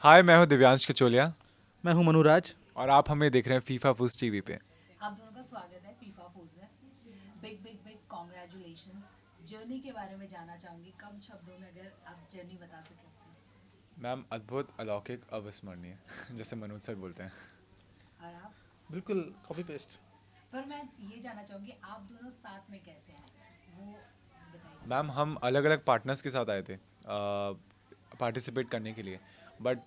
हाय, मैं हूँ दिव्यांश कचोलिया मैं हूं मनुराज। और आप हमें देख रहे हैं फीफा फूस टीवी पे। आप दोनों का स्वागत है फीफा फूज में। Big big big congratulations. Journey के बारे में जानना चाहूंगी, कम शब्दों में अगर आप जर्नी बता सकें अपनी। मैम, अद्भुत, अलौकिक, अविस्मरणीय जैसे मनोज सर बोलते हैं। और आप? बिल्कुल कॉपी पेस्ट। पर मैं ये जानना चाहूंगी, आप दोनों साथ में कैसे हैं, वो बताइए। मैम, हम अलग अलग पार्टनर्स के साथ आए थे पार्टिसिपेट करने के लिए, बट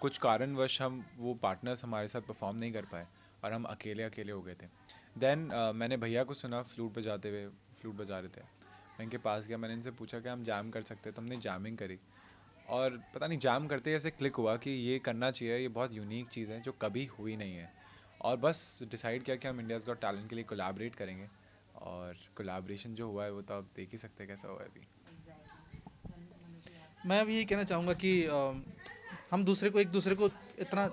कुछ कारणवश हम वो पार्टनर्स हमारे साथ परफॉर्म नहीं कर पाए और हम अकेले अकेले हो गए थे। देन मैंने भैया को सुना फ्लूट बजाते हुए, फ्लूट बजा रहे थे। मैं इनके पास गया, मैंने इनसे पूछा कि हम जैम कर सकते हैं, तो हमने जैमिंग करी। और पता नहीं जाम करते ही ऐसे क्लिक हुआ कि ये करना चाहिए, ये बहुत यूनिक चीज़ है जो कभी हुई नहीं है। और बस डिसाइड किया कि हम इंडियाज़ गॉट टैलेंट के लिए कोलैबोरेट करेंगे। और कोलैबोरेशन जो हुआ है वो तो आप देख ही सकते हैं कैसा हुआ है अभी। एग्जैक्टली। मनोज जी, आप? मैं भी यही कहना चाहूँगा कि हम दूसरे को एक दूसरे को इतना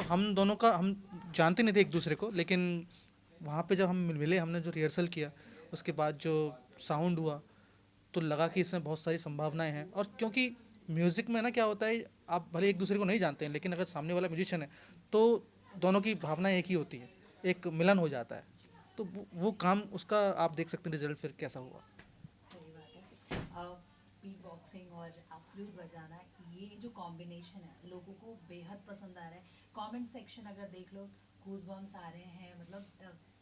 हम दोनों का हम जानते नहीं थे एक दूसरे को, लेकिन वहाँ पे जब हम मिले, हमने जो रिहर्सल किया, उसके बाद जो साउंड हुआ, तो लगा कि इसमें बहुत सारी संभावनाएं हैं। और क्योंकि म्यूज़िक में ना क्या होता है, आप भले एक दूसरे को नहीं जानते हैं, लेकिन अगर सामने वाला म्यूजिशियन है तो दोनों की भावनाएं एक ही होती है, एक मिलन हो जाता है। तो वो काम उसका आप देख सकते हैं रिजल्ट फिर कैसा हुआ। सही बात है। बीट बॉक्सिंग और आप फ्लूट बजाना, ये जो कॉम्बिनेशन है लोगों को बेहद पसंद आ रहा है। कमेंट सेक्शन अगर देख लो, गूज बम्स आ रहे हैं। मतलब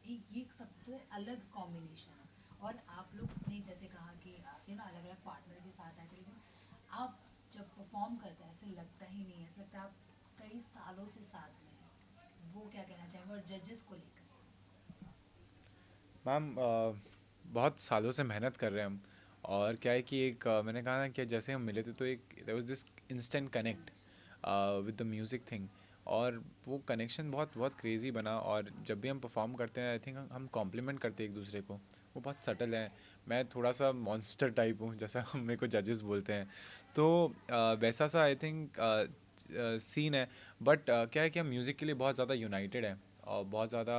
ये एक सबसे अलग कॉम्बिनेशन है। और आप लोग ने जैसे कहा कि अलग अलग पार्टनर के साथ आए थे, लेकिन आप जब परफॉर्म करते हैं ऐसे लगता ही नहीं है, ऐसा लगता है आप कई सालों से साथ में हैं। वो क्या कहना चाहेंगे, और जजेस को लेकर? मैम, बहुत सालों से मेहनत कर रहे हैं हम। और क्या है कि एक मैंने कहा ना कि जैसे हम मिले थे तो एक there was this instant connect with the music thing. और वो कनेक्शन बहुत बहुत क्रेज़ी बना। और जब भी हम परफॉर्म करते हैं, आई थिंक हम कॉम्प्लीमेंट करते हैं एक दूसरे को। वो बहुत सटल है। मैं थोड़ा सा मॉन्स्टर टाइप हूँ जैसा मेरे को जजेस बोलते हैं। तो वैसा सा आई थिंक सीन है। बट क्या है कि हम म्यूज़िक के लिए बहुत ज़्यादा यूनाइटेड हैं और बहुत ज़्यादा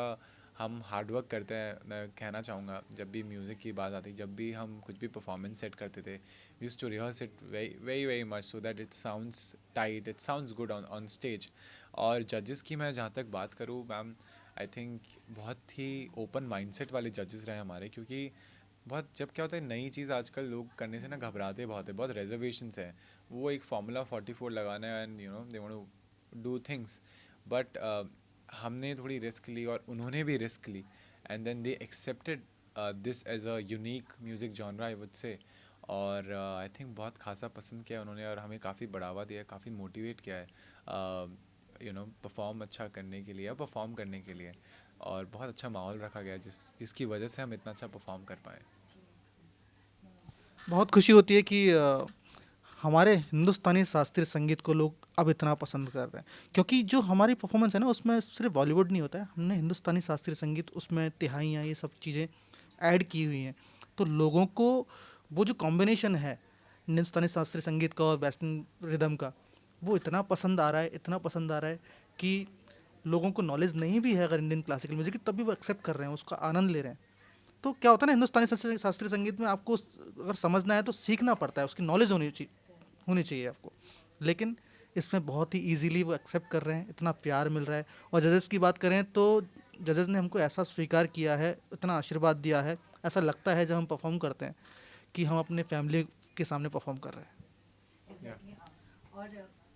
हम हार्ड वर्क करते हैं। मैं कहना चाहूँगा, जब भी म्यूज़िक की बात आती, जब भी हम कुछ भी परफॉर्मेंस सेट करते थे, we used to rehearse it very very very much so that it sounds tight, it sounds good on on stage. और जजेस की मैं जहाँ तक बात करूँ मैम, आई थिंक बहुत ही ओपन माइंडसेट वाले जजेस रहे हमारे। क्योंकि बहुत जब क्या होता है, नई चीज़ आजकल लोग करने से ना घबराते बहुत है, बहुत रेजर्वेशंस है। वो एक फार्मूला 44 लगाना है and they want to do things. But हमने थोड़ी रिस्क ली और उन्होंने भी रिस्क ली, and then they accepted this as a unique music genre I would say. और आई थिंक बहुत खासा पसंद किया उन्होंने और हमें काफ़ी बढ़ावा दिया है, काफ़ी मोटिवेट किया है परफॉर्म अच्छा करने के लिए, परफॉर्म करने के लिए। और बहुत अच्छा माहौल रखा गया जिसकी वजह से हम इतना अच्छा परफॉर्म कर पाए। बहुत खुशी होती है कि हमारे हिंदुस्तानी शास्त्रीय संगीत को लोग अब इतना पसंद कर रहे हैं, क्योंकि जो हमारी परफॉर्मेंस है ना, उसमें सिर्फ बॉलीवुड नहीं होता है, हमने हिंदुस्तानी शास्त्रीय संगीत उसमें तिहाइयाँ ये सब चीज़ें ऐड की हुई हैं। तो लोगों को वो जो कॉम्बिनेशन है हिंदुस्तानी शास्त्रीय संगीत का और वेस्टर्न रिदम का, वो इतना पसंद आ रहा है, इतना पसंद आ रहा है कि लोगों को नॉलेज नहीं भी है अगर इंडियन क्लासिकल म्यूजिक की, तब भी वो एक्सेप्ट कर रहे हैं, उसका आनंद ले रहे हैं। तो क्या होता है ना, हिंदुस्तानी शास्त्रीय शास्त्रीय संगीत में आपको अगर समझना है तो सीखना पड़ता है, उसकी नॉलेज होनी चाहिए आपको। लेकिन इसमें बहुत ही इजीली वो एक्सेप्ट कर रहे हैं, इतना प्यार मिल रहा है। और जजेस की बात करें तो जजेस ने हमको ऐसा स्वीकार किया है, इतना आशीर्वाद दिया है, ऐसा लगता है जब हम परफॉर्म करते हैं कि हम अपने फैमिली के सामने परफॉर्म कर रहे हैं। या एग्जैक्टली। और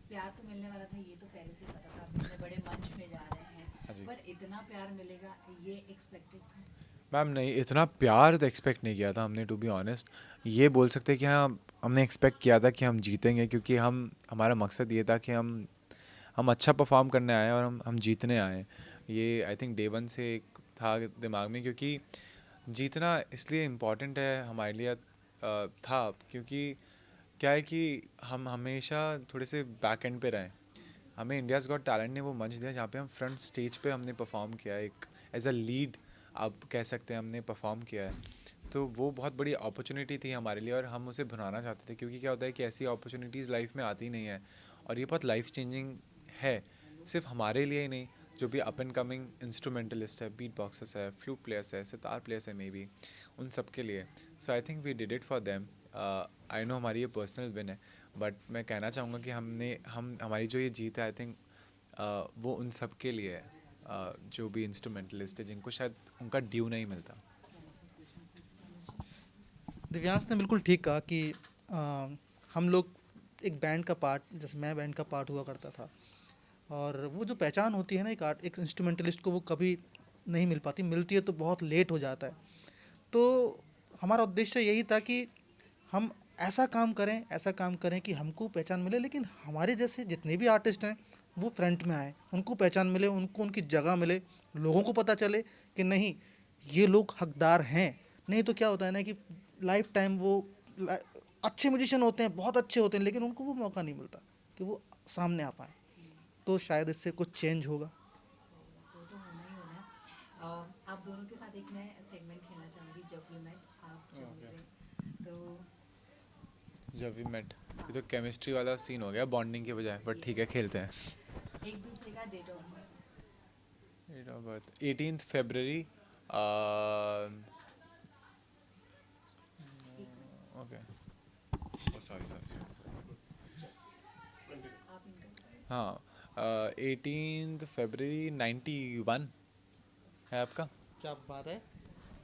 प्यार तो मिलने वाला था, ये तो पहले से पता था, आप इतने बड़े मंच में जा रहे हैं। हाँ जी। पर इतना प्यार मिलेगा, ये एक्सपेक्टेड था? मैम नहीं, इतना प्यार तो एक्सपेक्ट नहीं किया था हमने, टू बी ऑनेस्ट। ये बोल सकते हैं कि हाँ, हमने एक्सपेक्ट किया था कि हम जीतेंगे, क्योंकि हम हमारा मकसद ये था कि हम अच्छा परफॉर्म करने आए और हम जीतने आए। ये आई थिंक डे वन से एक था दिमाग में, क्योंकि जीतना इसलिए इम्पॉर्टेंट है हमारे लिए था क्योंकि क्या है कि हम हमेशा थोड़े से बैक एंड पे रहे। हमें इंडियाज़ गॉट टैलेंट ने वो मंच दिया जहाँ पे हम फ्रंट स्टेज पे हमने परफॉर्म किया है, एक एज अ लीड आप कह सकते हैं हमने परफॉर्म किया है। तो वो बहुत बड़ी अपॉर्चुनिटी थी हमारे लिए और हम उसे भुनाना चाहते थे, क्योंकि क्या होता है कि ऐसी अपॉर्चुनिटीज़ लाइफ में आती नहीं है। और ये बहुत लाइफ चेंजिंग है, सिर्फ हमारे लिए ही नहीं, जो भी अप एंड कमिंग इंस्ट्रूमेंटलिस्ट है, बीट बॉक्सर्स है, फ्लूट प्लेयर्स है, सितार प्लेयर्स है, मे बी उन सब के लिए। So I think we did it for them. I know हमारी ये पर्सनल विन है, बट मैं कहना चाहूँगा कि हमारी जो ये जीत है, आई थिंक वो उन सब के लिए है, जो भी इंस्ट्रूमेंटलिस्ट है, जिनको शायद उनका ड्यू नहीं मिलता। दिव्यांश ने बिल्कुल ठीक कहा कि हम लोग एक बैंड का पार्ट, जैसे मैं बैंड का पार्ट हुआ करता था, और वो जो पहचान होती है ना एक इंस्ट्रूमेंटलिस्ट को, वो कभी नहीं मिल पाती, मिलती है तो बहुत लेट हो जाता है। तो हमारा उद्देश्य यही था कि हम ऐसा काम करें कि हमको पहचान मिले, लेकिन हमारे जैसे जितने भी आर्टिस्ट हैं वो फ्रंट में आए, उनको पहचान मिले, उनको उनकी जगह मिले, लोगों को पता चले कि नहीं, ये लोग हकदार हैं। नहीं तो क्या होता है ना कि लाइफ टाइम वो ला- अच्छे म्यूजिशियन होते हैं, बहुत अच्छे होते हैं, लेकिन उनको वो मौका नहीं मिलता कि वो सामने आ पाए। तो शायद इससे कुछ चेंज होगा। तो होना ही होना है। आप दोनों के साथ एक मैं सेगमेंट खेलना चाहूँगी, जब वी मेट, आप जब मिले। तो जब वी मेट, ये तो केमिस्ट्री वाला सीन हो गया बॉन्डिंग के बजाय, बट ठीक है, खेलते हैं। एक दूसरे का date of birth. Date of birth 18th February, okay, sorry sorry, आप इनका बताइए। हाँ, 18th February 91 है आपका। क्या बात है।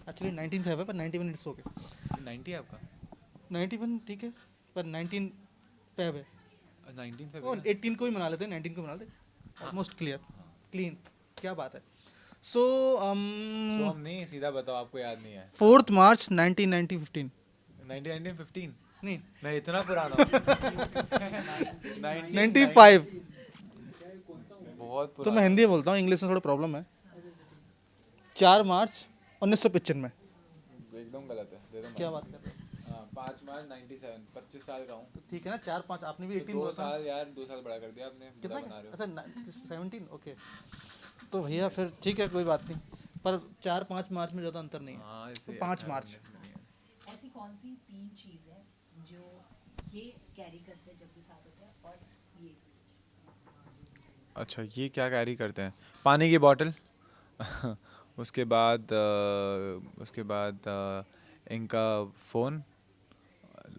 एक्चुअली 19 है पर 91 इट्स ओके। 90 है आपका। 91 ठीक है, पर 19 फेब है। 19 और February 18 को ही मना लेते हैं, 19 को मना लेते, ऑलमोस्ट क्लियर, क्लीन। क्या बात है। सो सो हम नहीं, सीधा बताओ, आपको याद नहीं है। 4 मार्च 1915 1915। नहीं, मैं इतना पुराना हूँ। 95। बहुत तो मैं पुराना। हिंदी बोलता हूँ, इंग्लिश में थोड़ा प्रॉब्लम है। 4 मार्च 1995। एकदम गलत है, दे दो क्या मैं। बात कर रहे हो। हाँ, 5 मार्च 97, 25 साल का हूँ। तो ठीक है ना, 4-5 आपने भी तो 18 दो बोला था। साल यार, 2 साल बड़ा कर दिया आपने, बुरा कितना बना रहे हो। अच्छा 17 ओके। तो भैया फिर ठीक है, कोई बात नहीं, पर 4-5 मार्च में ज़्यादा अंतर नहीं है। हाँ, तो इसे 5 18 मार्च। 19 में नहीं है। ऐसी कौन सी 3 चीज़ है जो ये कैरी करते हैं जब भी साथ होते हैं, और ये अच्छा, ये क्या कैरी करते हैं? पानी की बॉटल। उसके बाद इनका फ़ोन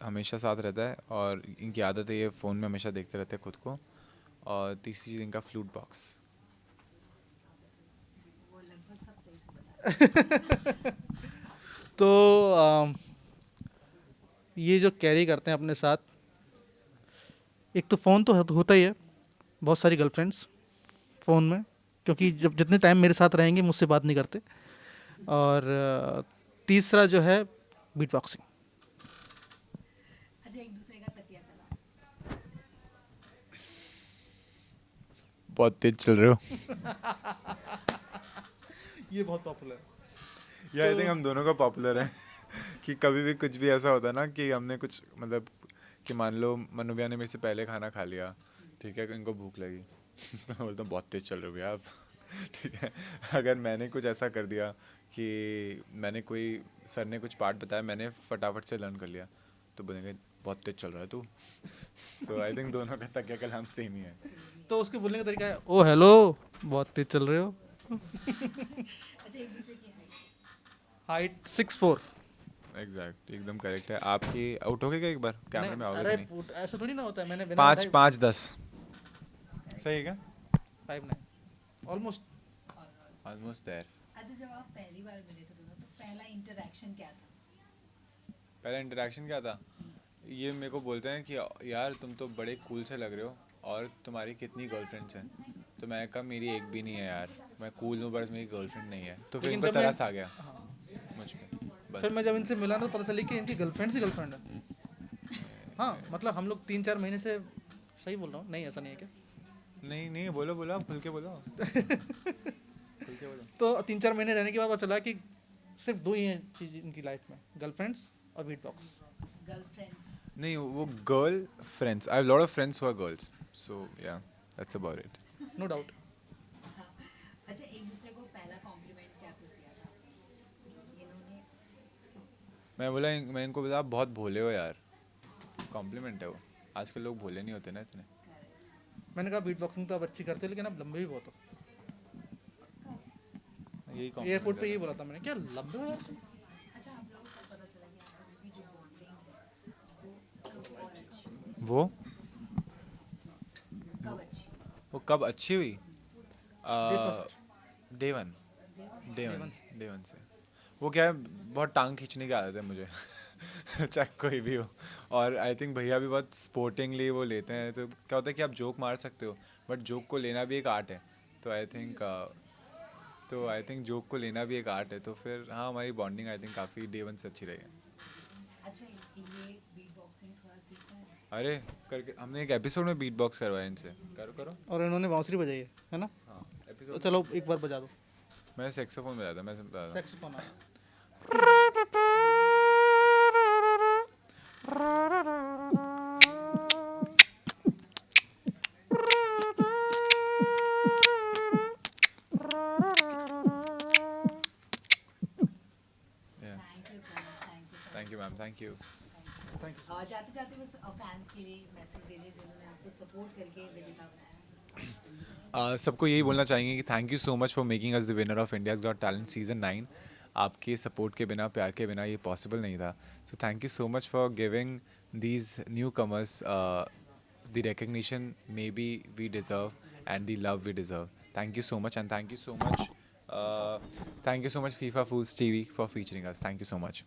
हमेशा साथ रहता है, और इनकी आदत है ये फ़ोन में हमेशा देखते रहते हैं खुद को। और तीसरी चीज़ इनका फ्लूट बॉक्स। वो लगभग सब सही से बता। तो ये जो कैरी करते हैं अपने साथ, एक तो फ़ोन तो होता ही है, बहुत सारी गर्लफ्रेंड्स फ़ोन में, क्योंकि जब जितने टाइम मेरे साथ रहेंगे मुझसे बात नहीं करते। और तीसरा जो है बीट बॉक्सिंग। अच्छा, एक दूसरे का तकिया तला। बहुत तेज चल रहे हो। ये बहुत पॉपुलर है। ये आई थिंक हम दोनों का पॉपुलर है। कि कभी भी कुछ भी ऐसा होता है ना कि हमने कुछ मतलब, कि मान लो मनु भैया ने मेरे से पहले खाना खा लिया, ठीक है, इनको भूख लगी। तो मैं बोलता हूँ बहुत तेज चल रहे हो भैया आप। ठीक है। अगर मैंने कुछ ऐसा कर दिया कि कोई सर ने कुछ पार्ट बताया, मैंने फटाफट से लर्न कर लिया, तो बोलेंगे बहुत तेज चल रहा है तू। तो आई थिंक दोनों का तकिया कलाम सेम ही है। तो उसके बोलने का तरीका है, ओ हेलो, बहुत तेज चल रहे हो। अच्छा, एक दूसरे की हाइट। हाइट 6'4". एग्जैक्ट, एकदम करेक्ट है। आपकी आउट हो गए क्या एक बार, कैमरे में आओगे अरे कि नहीं? ऐसा थोड़ी ना होता है, मैंने बिना 5 5 10 सही है क्या? 5'9", ऑलमोस्ट। Almost there. अच्छा, जब आप पहली बार मिले थे दोनों, तो पहला इंटरेक्शन क्या था? पहला इंटरेक्शन क्या था? ये मेरे को बोलते हैं कि यार तुम तो बड़े कूल से लग रहे हो, और तुम्हारी कितनी गर्लफ्रेंड्स हैं? तो मैं कहा मेरी एक भी नहीं है यार, मैं कूल हूँ बस मेरी गर्लफ्रेंड नहीं है। तो फिर लेकिन इनको जब मैं तरस आ गया मुझ पे, फिर मैं बस। जब इनसे मिला ना, तो पता चली कि इनकी गर्लफ्रेंड ही गर्लफ्रेंड है। हाँ, मतलब हम लोग 3-4 महीने से, सही बोल रहा हूँ, नहीं ऐसा नहीं है क्या? नहीं नहीं, बोलो बोलो, आप खुल के बोलो, खुल के बोलो। तो 3-4 महीने रहने के बाद पता चला कि सिर्फ 2 ही हैं चीज़ इनकी लाइफ में, गर्लफ्रेंड्स और बीट बॉक्स। गर्लफ्रेंड्स। नहीं, वो girl friends, I have lot of friends who are girls, so yeah that's about it. No doubt. हाँ। अच्छा, एक दूसरे को पहला कॉम्प्लीमेंट क्या कुछ दिया था इन्होंने? मैं इनको बोला आप बहुत भोले हो यार, कॉम्प्लीमेंट है वो। आजकल लोग भोले नहीं होते ना इतने। मैंने कहा बीट बॉक्सिंग तो आप अच्छी करते हो, लेकिन आप लंबे भी बहुत हो। यही एयरपोर्ट पे यही कॉम्प्लीमेंट। बोला था मैंने, क्या लंबे हो यार तुम? अच्छा, आप लोगों को पता चला कि आप लोगों की जो बॉन्डिंग है वो कब अच्छी? वो कब अच्छी हुई? Day first day one day one one day one से। वो क्या है, बहुत टांग खींचने की आदत है मुझे चाहे कोई भी हो। और आई थिंक भैया भी बहुत स्पोर्टिंगली वो लेते हैं, तो क्या होता है कि आप जोक मार सकते हो, बट जोक को लेना भी एक आर्ट है। तो आई थिंक जोक को लेना भी एक आर्ट है, तो फिर हाँ हमारी बॉन्डिंग आई थिंक काफ़ी डे वन से अच्छी रही है। अच्छा, ये बीट बॉक्सिंग थोड़ा सीखना है। अरे करके हमने एक एपिसोड में बीट बॉक्स करवाया इनसे। करो करो। और इन्होंने बांसुरी बजाई है ना? हाँ तो एपिसोड चलो एक बार बजा दो। मैं सेक्सोफोन बजाता, मैं बजाता। Saxophone thank you so much, thank you so thank you ma'am, thank you. Thank you. Much. जाते जाते बस फैंस के लिए मैसेज दीजिए जिन्होंने आपको सपोर्ट करके विजेता बनाया। सबको यही बोलना चाहेंगे कि thank you so much for making us the winner of India's got talent season 9। आपके सपोर्ट के बिना, प्यार के बिना ये पॉसिबल नहीं था। So thank you so much for giving these new commerce the recognition maybe we deserve and the love we deserve. Thank you so much, and thank you so much FIFA Foods TV for featuring us. Thank you so much.